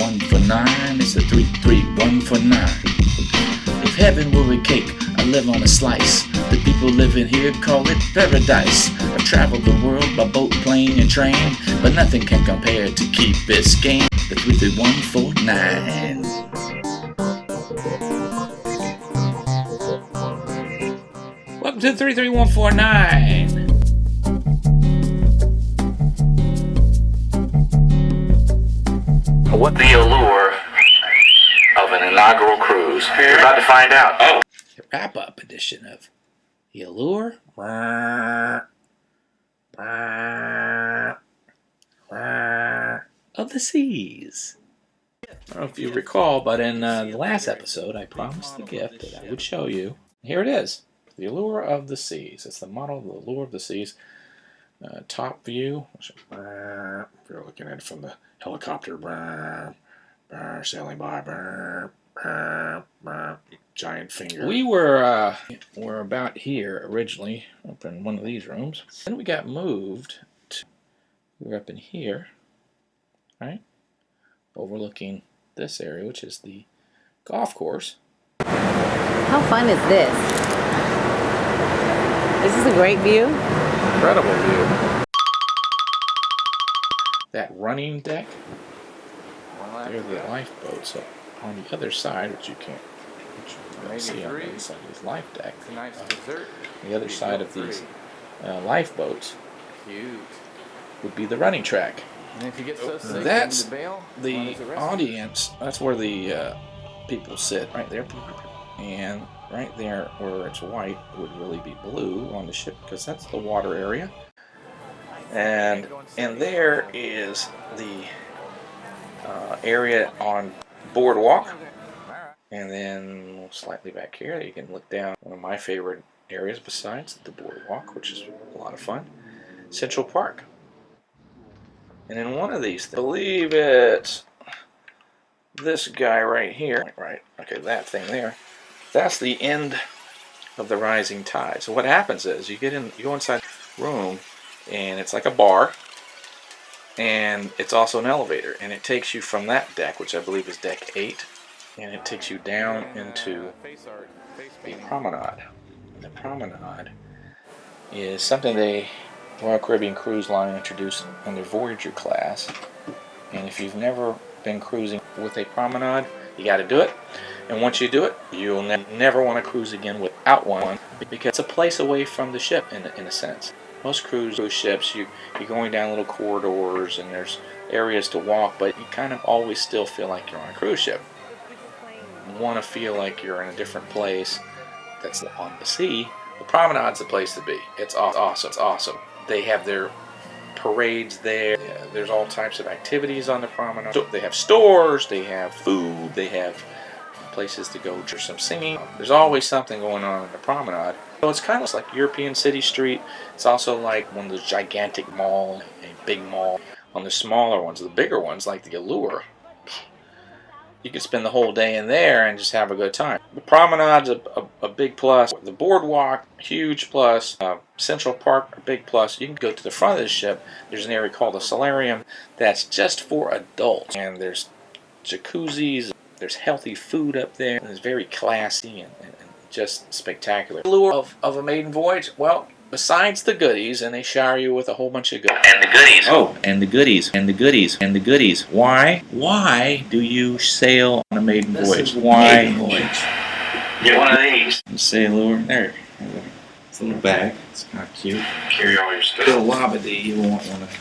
149. It's a 33149. If heaven were a cake, I live on a slice. The people living here call it paradise. I've traveled the world by boat, plane, and train, but nothing can compare to Key Biscayne. The 33149. Welcome to the 33149. What the allure of an inaugural cruise? You're about to find out. Oh, The wrap-up edition of The Allure of the Seas. I don't know if you recall, but in the last episode, I promised the gift that I would show you. Here it is. The Allure of the Seas. It's the model of the Allure of the Seas. Top view. If you're looking at it from the helicopter, sailing by, giant finger. We were about here originally, up in one of these rooms. Then we got moved to, we were up in here, right? Overlooking this area, which is the golf course. How fun is this? This is a great view. Incredible view. That running deck. There's the lifeboat. So on the other side, which you can't see on the other side of this life deck, the other side of these lifeboats would be the running track. And if you get so sick, That's you need to bail, the audience. That's where the people sit, right there. And right there where it's white would really be blue on the ship, because that's the water area. And there is the area on boardwalk. And then slightly back here, you can look down one of my favorite areas besides the boardwalk, which is a lot of fun, Central Park. And in one of these, I believe it's this guy right here. Right, okay, that thing there. That's the end of the rising tide. So what happens is you go inside the room, and it's like a bar, and it's also an elevator, and it takes you from that deck, which I believe is deck 8, and it takes you down into the promenade. And the promenade is something the Royal Caribbean Cruise Line introduced in their Voyager class, and if you've never been cruising with a promenade, you got to do it. And once you do it, you'll never want to cruise again without one, because it's a place away from the ship in a sense. Most cruise ships, you're going down little corridors and there's areas to walk, but you kind of always still feel like you're on a cruise ship. You want to feel like you're in a different place that's on the sea. The promenade's the place to be. It's awesome. It's awesome. They have their parades there. Yeah, there's all types of activities on the promenade. They have stores, they have food, they have places to go for some singing. There's always something going on in the promenade. So it's kind of like European City Street. It's also like one of those gigantic malls, a big mall. On the smaller ones, the bigger ones like the Allure, you could spend the whole day in there and just have a good time. The promenade's a big plus. The boardwalk, huge plus. Central Park, a big plus. You can go to the front of the ship. There's an area called the Solarium that's just for adults. And there's jacuzzis. There's healthy food up there. And it's very classy and just spectacular. The allure of a maiden voyage, well, besides the goodies, and they shower you with a whole bunch of goodies. and the goodies. Oh, and the goodies, and the goodies, and the goodies. Why do you sail on a maiden voyage? Why? Maiden voyage. Get one of these. Say Allure. There. It's a little bag. It's kind of cute. Carry all your stuff. Little wobbly. You won't want to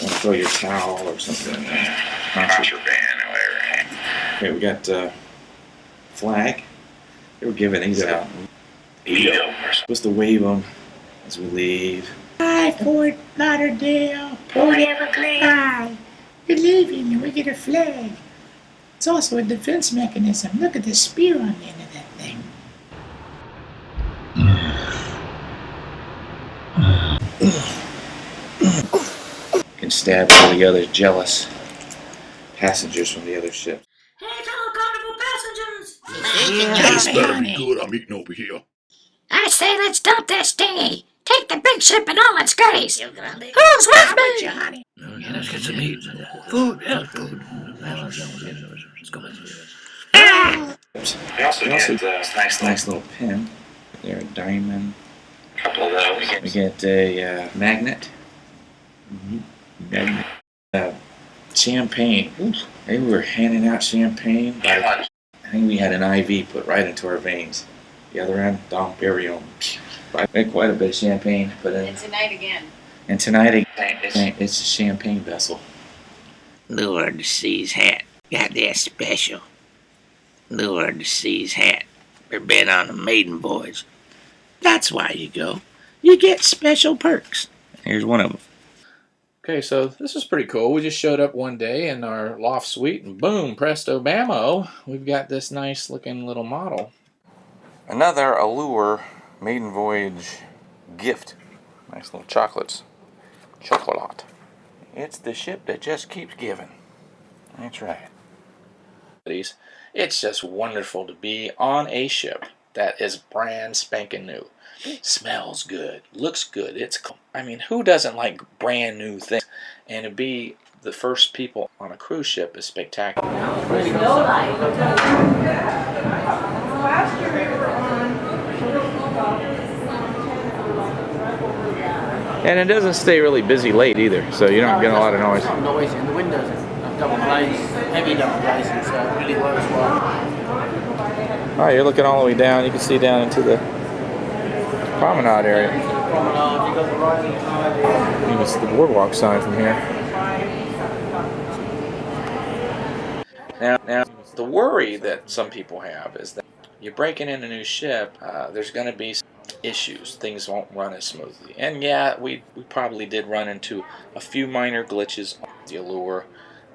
throw your towel or something in there. Contraband or whatever. Okay, we got flag. They were giving these out. Supposed to wave them as we leave. Hi, Fort Lauderdale, Port Everglades. Hi, we're leaving and we get a flag. It's also a defense mechanism. Look at the spear on the end of that thing. You can stab all the other jealous passengers from the other ship. Hey, fellow Carnival passengers! This better be good. I'm eating over here. I say let's dump this dinghy. Take the big ship and all its goodies. Who's with me? Yeah, let's get some meat. Food, yeah, food. We also get a Nice little pin. There, a diamond. couple of those. We get a magnet. Magnet. Champagne. Ooh, they were handing out champagne. I think we had an IV put right into our veins. The other end, Dom Perignon. Quite a bit of champagne put in. And tonight again. And tonight again, it's a champagne vessel. Lure the Sea's hat. Got that special. Lure the Sea's hat. We've been on a maiden voyage. That's why you go. You get special perks. Here's one of them. Okay, so this is pretty cool. We just showed up one day in our loft suite, and boom, presto bammo, we've got this nice looking little model. Another Allure Maiden Voyage gift. Nice little chocolates. Chocolat. It's the ship that just keeps giving. That's right. It's just wonderful to be on a ship that is brand spanking new. Smells good, looks good. I mean, who doesn't like brand new things? And to be the first people on a cruise ship is spectacular. And it doesn't stay really busy late either, so you don't get a lot of noise. Noise in the windows are double glazed, heavy double glazing, so it really works well. Alright, you're looking all the way down. You can see down into the promenade area. Promenade, you got the rising tide here. You can see the boardwalk sign from here. Now, the worry that some people have is that you're breaking in a new ship, there's going to be issues. Things won't run as smoothly. And yeah, we probably did run into a few minor glitches on the Allure.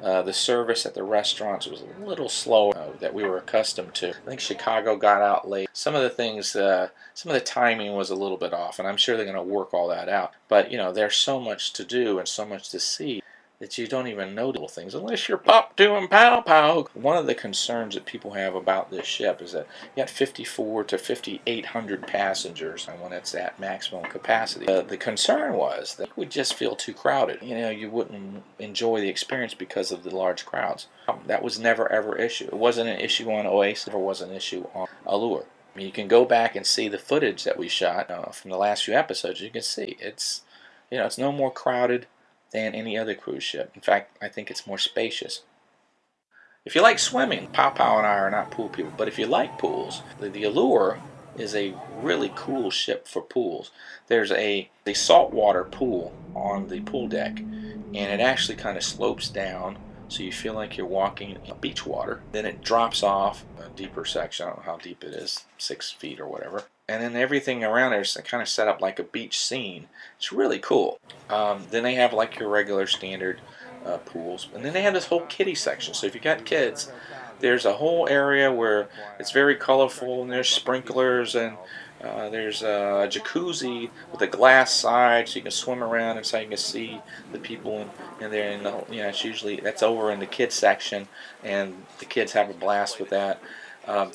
The service at the restaurants was a little slower that we were accustomed to. I think Chicago got out late. Some of the things, some of the timing was a little bit off, and I'm sure they're going to work all that out. But, you know, there's so much to do and so much to see that you don't even know little things unless you're pop doing pow pow. One of the concerns that people have about this ship is that you got 54 to 5,800 passengers and when it's at maximum capacity. The concern was that it would just feel too crowded. You know, you wouldn't enjoy the experience because of the large crowds. That was never ever an issue. It wasn't an issue on Oasis, or was an issue on Allure. I mean, you can go back and see the footage that we shot from the last few episodes. You can see it's no more crowded than any other cruise ship. In fact, I think it's more spacious. If you like swimming, Pow Pow and I are not pool people, but if you like pools, the Allure is a really cool ship for pools. There's a saltwater pool on the pool deck, and it actually kind of slopes down, so you feel like you're walking in beach water. Then it drops off a deeper section. I don't know how deep it is, 6 feet or whatever. And then everything around there is kind of set up like a beach scene. It's really cool. Then they have like your regular standard pools. And then they have this whole kiddie section. So if you got kids, there's a whole area where it's very colorful, and there's sprinklers, and there's a jacuzzi with a glass side, so you can swim around inside. You can see the people in there. And it's usually that's over in the kids section, and the kids have a blast with that.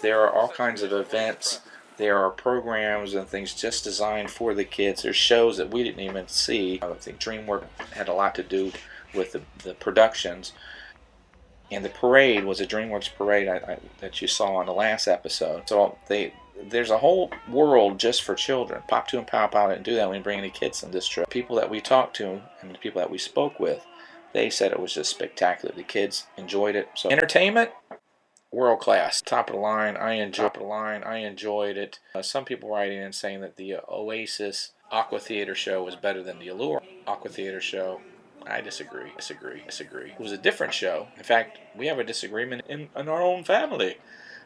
There are all kinds of events. There are programs and things just designed for the kids. There's shows that we didn't even see. I think DreamWorks had a lot to do with the productions. And the parade was a DreamWorks parade that you saw on the last episode. So there's a whole world just for children. Pop 2 and Pow Pow didn't do that. We didn't bring any kids on this trip. People that we talked to and the people that we spoke with, they said it was just spectacular. The kids enjoyed it. So entertainment, world class, top of the line. I enjoyed it. Some people writing in saying that the Oasis Aqua Theater show was better than the Allure Aqua Theater show. I disagree. It was a different show. In fact, we have a disagreement in our own family.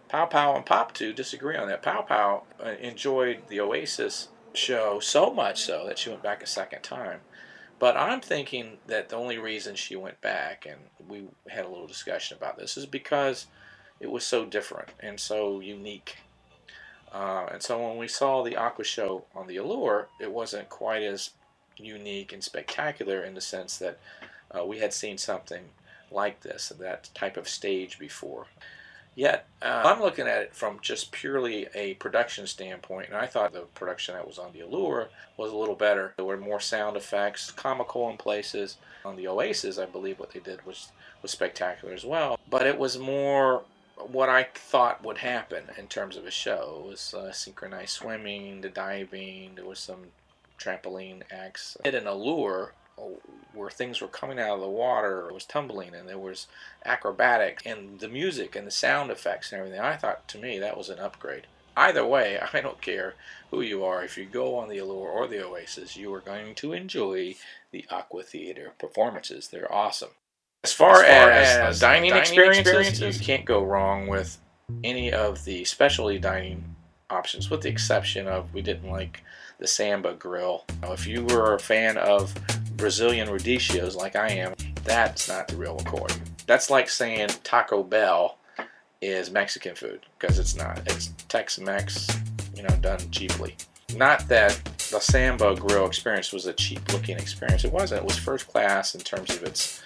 Pow Pow and Pop 2 disagree on that. Pow Pow enjoyed the Oasis show so much so that she went back a second time. But I'm thinking that the only reason she went back, and we had a little discussion about this, is because it was so different and so unique. And so when we saw the Aqua show on the Allure, it wasn't quite as unique and spectacular in the sense that we had seen something like this, that type of stage before. Yet, I'm looking at it from just purely a production standpoint, and I thought the production that was on the Allure was a little better. There were more sound effects, comical in places. On the Oasis, I believe what they did was was spectacular as well. But it was more what I thought would happen in terms of a show. It was synchronized swimming, the diving, there was some trampoline acts. It an allure where things were coming out of the water, it was tumbling, and there was acrobatics, and the music and the sound effects and everything. I thought, to me, that was an upgrade. Either way, I don't care who you are. If you go on the Allure or the Oasis, you are going to enjoy the Aqua Theater performances. They're awesome. As far as dining experiences, you can't go wrong with any of the specialty dining options, with the exception of we didn't like the Samba grill. If you were a fan of Brazilian radicchios like I am, that's not the real McCoy. That's like saying Taco Bell is Mexican food, because it's not. It's Tex-Mex, done cheaply. Not that the Samba grill experience was a cheap-looking experience. It wasn't. It was first class in terms of its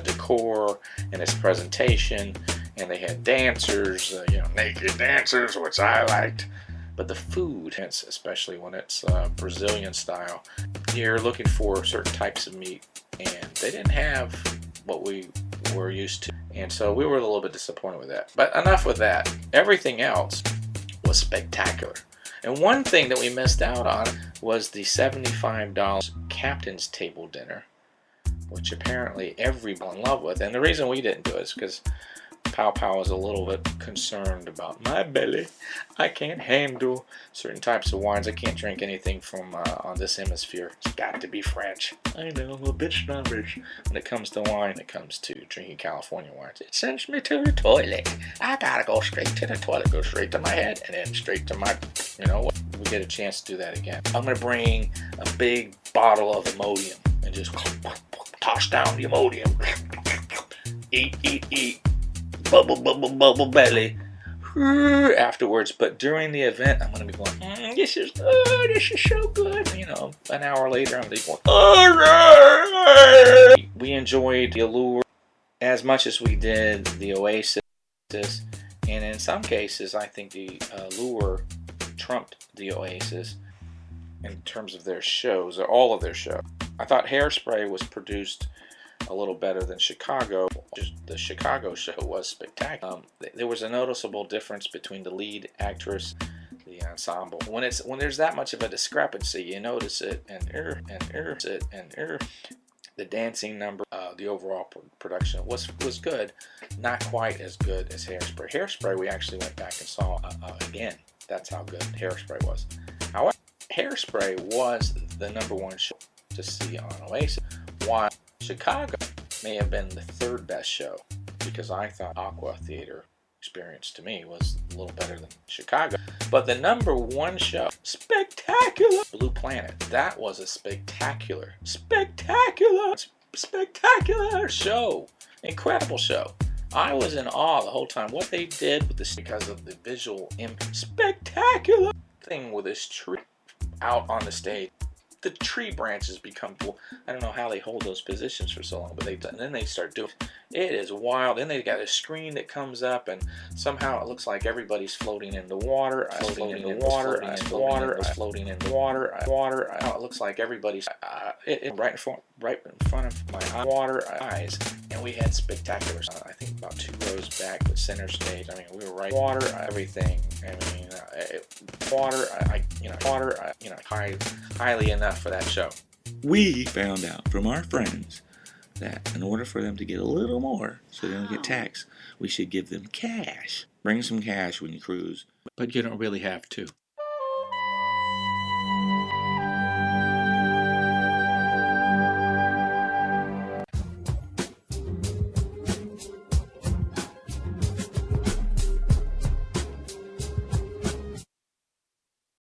decor and its presentation, and they had dancers, naked dancers, which I liked. But the food, especially when it's Brazilian style, you're looking for certain types of meat, and they didn't have what we were used to. And so we were a little bit disappointed with that. But enough with that. Everything else was spectacular. And one thing that we missed out on was the $75 captain's table dinner, which apparently everyone in love with. And the reason we didn't do it is because Pow Pow is a little bit concerned about my belly. I can't handle certain types of wines. I can't drink anything from on this hemisphere. It's got to be French. I know, I'm a bit snobbish when it comes to wine. When it comes to drinking California wines, it sends me to the toilet. I gotta go straight to the toilet, go straight to my head, and then straight to my, we get a chance to do that again. I'm gonna bring a big bottle of Imodium and just toss down the Imodium. Eat. Bubble belly afterwards. But during the event, I'm going to be going, this is good, this is so good. An hour later, I'm going to be going, we enjoyed the Allure as much as we did the Oasis, and in some cases, I think the Allure trumped the Oasis in terms of their shows, or all of their shows. I thought Hairspray was produced a little better than Chicago. The Chicago show was spectacular. There was a noticeable difference between the lead actress, the ensemble. When there's that much of a discrepancy, you notice it, and the dancing number, the overall production was good, not quite as good as Hairspray. Hairspray we actually went back and saw again. That's how good Hairspray was. However, Hairspray was the #1 show to see on Oasis, while Chicago may have been the third best show, because I thought Aqua Theater experience to me was a little better than Chicago. But the #1 show, spectacular, Blue Planet, that was a spectacular show. Incredible show. I was in awe the whole time. What they did with this, because of the visual impact, spectacular thing with this tree out on the stage. The tree branches become cool. I don't know how they hold those positions for so long, but and then they start doing it. Is wild. Then they got a screen that comes up, and somehow it looks like everybody's floating in the water. Floating in the water. It looks like everybody's right in front of my eyes. And we had spectacular. I think about 2 rows back, the center stage. I mean, we were right water. Everything. I mean, highly enough for that show. We found out from our friends that in order for them to get a little more, so they don't get taxed, we should give them cash. Bring some cash when you cruise. But you don't really have to.